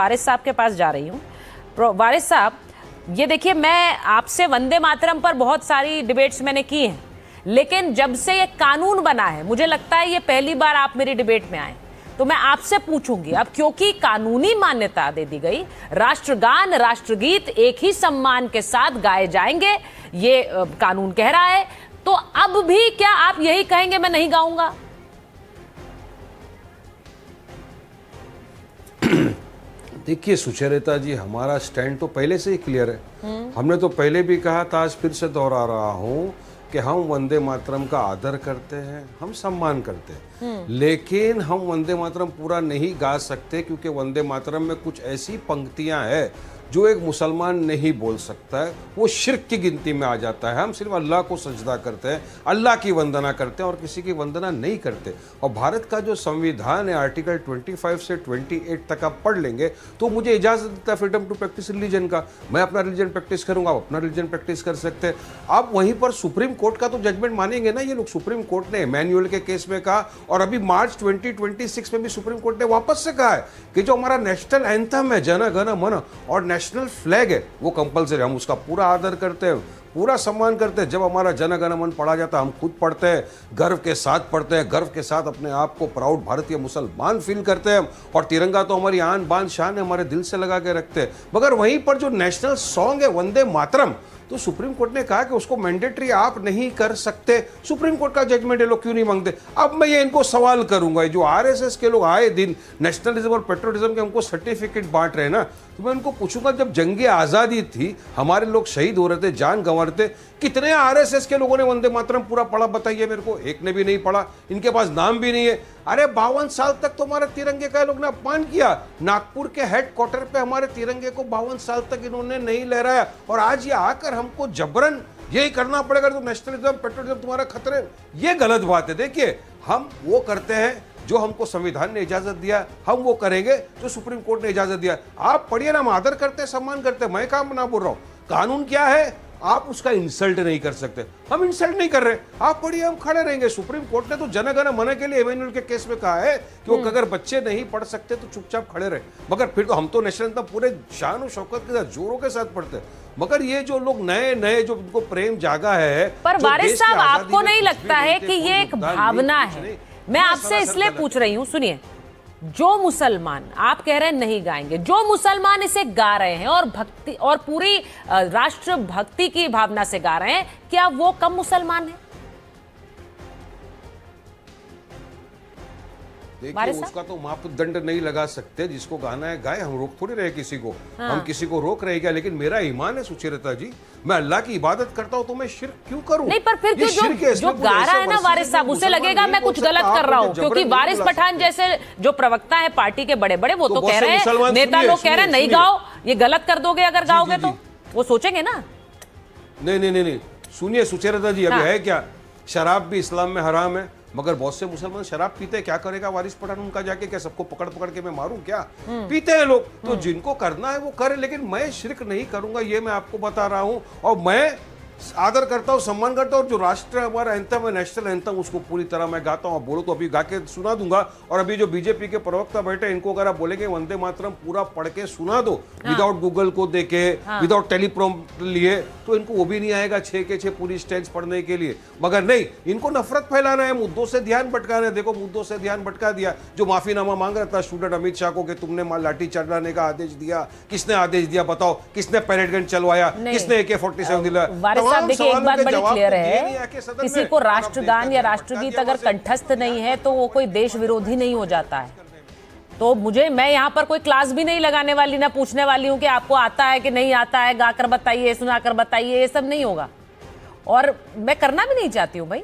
वारिस साहब के पास जा रही हूँ। वारिस साहब, ये देखिए, मैं आपसे वंदे मातरम पर बहुत सारी डिबेट्स मैंने की हैं, लेकिन जब से ये कानून बना है मुझे लगता है ये पहली बार आप मेरी डिबेट में आए, तो मैं आपसे पूछूंगी अब, क्योंकि कानूनी मान्यता दे दी गई, राष्ट्रगान राष्ट्रगीत एक ही सम्मान के साथ गाए जाएंगे, ये कानून कह रहा है, तो अब भी क्या आप यही कहेंगे मैं नहीं गाऊंगा? देखिए सुचरिता जी, हमारा स्टैंड तो पहले से ही क्लियर है। हमने तो पहले भी कहा था, आज फिर से दोहरा रहा हूं कि हम वंदे मातरम का आदर करते हैं, हम सम्मान करते हैं, लेकिन हम वंदे मातरम पूरा नहीं गा सकते, क्योंकि वंदे मातरम में कुछ ऐसी पंक्तियां हैं जो एक मुसलमान नहीं बोल सकता है, वो शिर्क की गिनती में आ जाता है। हम सिर्फ अल्लाह को सजदा करते हैं, अल्लाह की वंदना करते हैं और किसी की वंदना नहीं करते। और भारत का जो संविधान है, आर्टिकल 25 से 28 तक आप पढ़ लेंगे तो मुझे इजाज़त देता है फ्रीडम टू प्रैक्टिस रिलीजन का। मैं अपना रिलीजन प्रैक्टिस करूंगा, आप अपना रिलीजन प्रैक्टिस कर सकते हैं। आप वहीं पर सुप्रीम कोर्ट का तो जजमेंट मानेंगे ना, ये लोग सुप्रीम कोर्ट ने मैनुअल के केस में कहा, और अभी मार्च 2026 में भी सुप्रीम कोर्ट ने वापस से कहा है कि जो हमारा नेशनल एंथम है, जन गण मन, और नेशनल फ्लैग है, वो कंपलसरी, हम उसका पूरा आदर करते हैं, पूरा सम्मान करते हैं। जब हमारा जन गण मन पढ़ा जाता है, हम खुद पढ़ते हैं, गर्व के साथ पढ़ते हैं, गर्व के साथ अपने आप को प्राउड भारतीय मुसलमान फील करते हैं, और तिरंगा तो हमारी आन बान शान है, हमारे दिल से लगा के रखते हैं। मगर वहीं पर जो नेशनल सॉन्ग है वंदे मातरम, तो सुप्रीम कोर्ट ने कहा कि उसको मैंडेटरी आप नहीं कर सकते। सुप्रीम कोर्ट का जजमेंट है, लोग क्यों नहीं मांगते? अब मैं ये इनको सवाल करूंगा, जो आरएसएस के लोग आए दिन नेशनलिज्म और पेट्रोलिज्म के हमको सर्टिफिकेट बांट रहे हैं ना, तो मैं उनको पूछूंगा, जब जंगे आज़ादी थी, हमारे लोग शहीद हो रहे थे, जान गंवा रहे थे, कितने आरएसएस के लोगों ने वंदे मातरम पूरा पढ़ा? बताइए मेरे को। एक ने भी नहीं पढ़ा, इनके पास नाम भी नहीं है। अरे 52 साल तक तो हमारे तिरंगे का लोग ने अपमान किया। नागपुर के हेडक्वार्टर पे हमारे तिरंगे को 52 साल तक इन्होंने नहीं लहराया, और आज ये आकर हमको जबरन यही करना पड़ेगा, तो नेशनलिज्म पेट्रोलिज्म तुम्हारा खतरे। ये गलत बात है। देखिए, हम वो करते हैं जो हमको संविधान ने इजाजत दिया, हम वो करेंगे जो सुप्रीम कोर्ट ने इजाजत दिया। आप पढ़िए ना, हम आदर करते हैं, सम्मान करते हैं, मैं काम ना बोल रहा हूं। कानून क्या है, आप उसका इंसल्ट नहीं कर सकते, हम इंसल्ट नहीं कर रहे। आप पढ़िए, हम खड़े रहेंगे। सुप्रीम कोर्ट ने तो जन गण मन के लिए एमेन्यूल के केस में कहा है कि वो अगर बच्चे नहीं पढ़ सकते तो चुपचाप खड़े रहे, मगर फिर तो हम तो नेशनल एंथम पूरे शान और शौकत के साथ जोरों के साथ पढ़ते हैं। मगर ये जो लोग नए नए जो उनको प्रेम जागा है, पर वारिस साहब, आपको नहीं लगता है कि ये एक भावना है? मैं आपसे इसलिए पूछ रही हूं, सुनिए, जो मुसलमान, आप कह रहे हैं नहीं गाएंगे, जो मुसलमान इसे गा रहे हैं और भक्ति और पूरी राष्ट्र भक्ति की भावना से गा रहे हैं, क्या वो कम मुसलमान है? देखिए, उसका तो मापदंड नहीं लगा सकते, जिसको गाना है गाए, हम रोक थोड़ी रहे किसी को। हम किसी को रोक रहे क्या? लेकिन मेरा ईमान है सुचरिता जी, मैं अल्लाह की इबादत करता हूं, तो मैं शिर्क क्यों करूं? नहीं, पर फिर जो गा रहा है ना वारिस साहब, उसे लगेगा मैं कुछ गलत कर रहा हूं, क्योंकि वारिस पठान जैसे जो प्रवक्ता है पार्टी के बड़े बड़े, वो तो कह रहे हैं, नेता लोग कह रहे हैं नहीं गाओ, ये गलत कर दोगे अगर गाओगे, तो वो सोचेंगे ना। नहीं नहीं नहीं, सुनिए सुचरिता जी, अभी है क्या, शराब भी इस्लाम में हराम है, मगर बहुत से मुसलमान शराब पीते हैं। क्या करेगा वारिस पठान उनका जाके? क्या सबको पकड़ पकड़ के मैं मारूं क्या? पीते हैं लोग, तो जिनको करना है वो करे, लेकिन मैं शिर्क नहीं करूंगा, ये मैं आपको बता रहा हूं। और मैं आदर करता हूं, सम्मान करता हूं, जो राष्ट्र हमारा एंथम है, नेशनल एंथम, उसको पूरी तरह मैं गाता हूं। बोलो तो अभी गा के सुना दूंगा। और अभी जो बीजेपी के प्रवक्ता बैठे, इनको अगर आप बोलेंगे वंदे मातरम पूरा पढ़ के सुना दो, विदाउट गूगल को देखे, विदाउट टेलीप्रॉम्प्ट लिए, तो इनको वो भी नहीं आएगा 6 के 6 पूरी स्टेंस पढ़ने के लिए। मगर नहीं, इनको नफरत फैलाना है, मुद्दों से ध्यान भटकाना है। देखो, मुद्दों से ध्यान भटका दिया। जो माफीनामा मांग रहा था स्टूडेंट अमित शाह को कि तुमने लाठी चढ़ाने का आदेश दिया, किसने आदेश दिया? बताओ, किसने पैरेड गन चलवाया, किसने AK-47 दिला? देखिए, एक बात बड़ी क्लियर है, किसी को राष्ट्रगान या राष्ट्रगीत अगर कंठस्थ नहीं है तो वो कोई देश विरोधी नहीं हो जाता है। तो मैं यहाँ पर कोई क्लास भी नहीं लगाने वाली, ना पूछने वाली हूँ कि आपको आता है कि नहीं आता है, गाकर बताइए, सुनाकर बताइए, ये सब नहीं होगा, और मैं करना भी नहीं चाहती हूँ भाई।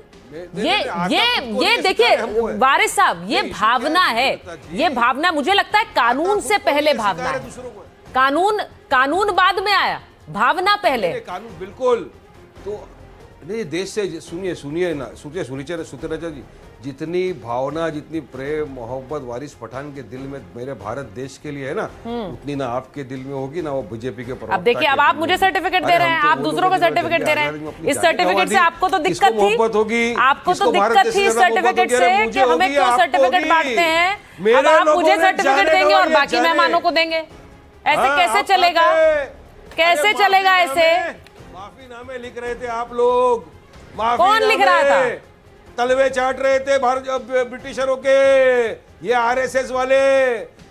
ये देखिए वारिस साहब, ये भावना है, ये भावना मुझे लगता है कानून से पहले भावना है। कानून बाद में आया, भावना पहले। कानून बिल्कुल तो नहीं, देश से सुनिए ना, सुचरिता जी, जितनी भावना, जितनी प्रेम मोहब्बत वारिस पठान के दिल में मेरे भारत देश के लिए है ना, उतनी ना आपके दिल में होगी, ना वो बीजेपी के प्रवक्ता। अब देखिए, अब आप मुझे सर्टिफिकेट दे रहे हैं, आप दूसरों को सर्टिफिकेट दे रहे हैं। इस सर्टिफिकेट से आपको तो दिक्कत थी, आपको तो दिक्कत थी इस सर्टिफिकेट से कि हमें क्यों सर्टिफिकेट बांटते हैं। अब आप मुझे सर्टिफिकेट देंगे और बाकी मेहमानों को देंगे। ऐसे कैसे आप चलेगा? कैसे चलेगा ऐसे? माफीनामे लिख रहे थे आप लोग, कौन लिख रहा था? तलवे चाट रहे थे ब्रिटिशरों के, ये आरएसएस वाले,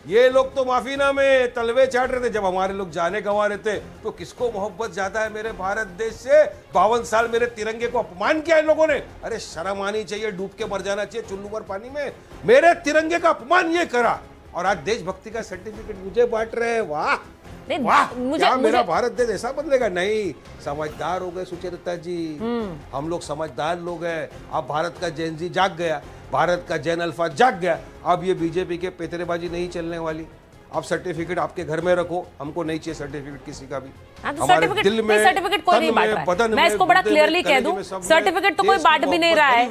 ये लोग तो माफीनामे तलवे चाट रहे थे। जब हमारे लोग जाने गंवा रहे थे तो किसको मोहब्बत ज्यादा है मेरे भारत देश से? 52 साल मेरे तिरंगे को अपमान किया इन लोगों ने। अरे शर्म आनी चाहिए, डूब के मर जाना चाहिए चुल्लू भर पानी में। मेरे तिरंगे का अपमान ये करा और आज देशभक्ति का सर्टिफिकेट मुझे बांट रहे हैं। वाह नहीं, वाह, क्या मेरा भारत देश ऐसा बदलेगा? नहीं, समझदार हो गए सुचरिता जी, हम लोग समझदार लोग हैं। अब भारत का जैन जी जाग गया, भारत का जैन अल्फा जाग गया। अब ये बीजेपी के पेतरेबाजी नहीं चलने वाली। अब सर्टिफिकेट आपके घर में रखो, हमको नहीं चाहिए सर्टिफिकेट किसी का भी। हमारे दिल में, सर्टिफिकेट कोई नहीं बांट रहा है। मैं इसको बड़ा क्लियरली कह दूं, सर्टिफिकेट तो कोई बांट भी नहीं रहा है।